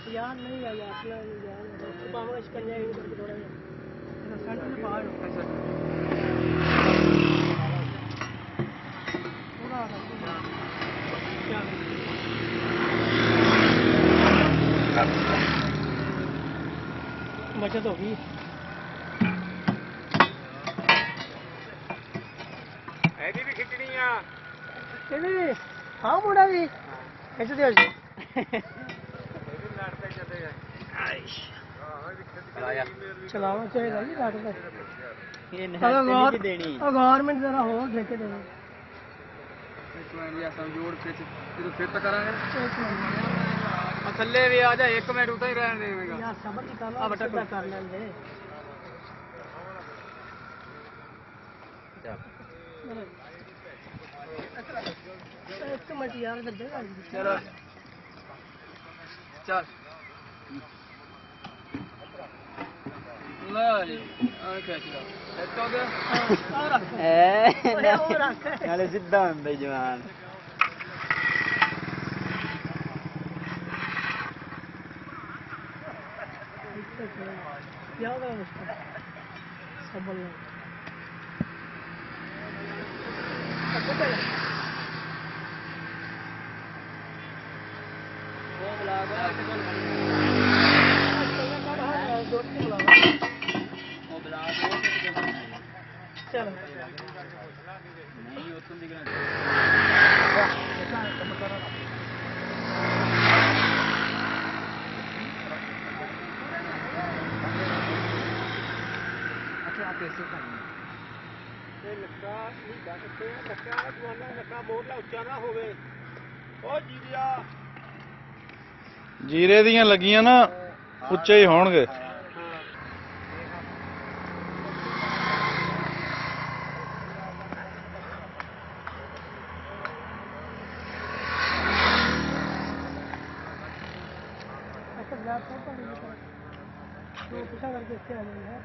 यार नहीं है यार पावा शिकंजा ही करके थोड़ा शर्ट में बाहर बचत होगी ऐसी भी खिचड़ी आ हाँ मुंडा भी खिच दियो चलाना चाहिए जी लाट गवर्नमेंट जरा हो ठेके देने जोड़ फिर तो करांगे थल्ले भी आ जा 1 मिनट उतना ही रहने देगा यार सबर की करना कर लेंगे एक मिनट यार इधर देगा चलो चल नाले सीधा होंदा जवान याद है उसको सबल चलो नहीं उतन दिख रहा ਜੀਰੇ ਦੀਆਂ ਲੱਗੀਆਂ ਨਾ ਉੱਚੇ ਹੀ ਹੋਣਗੇ करके इसके आ जाएंगे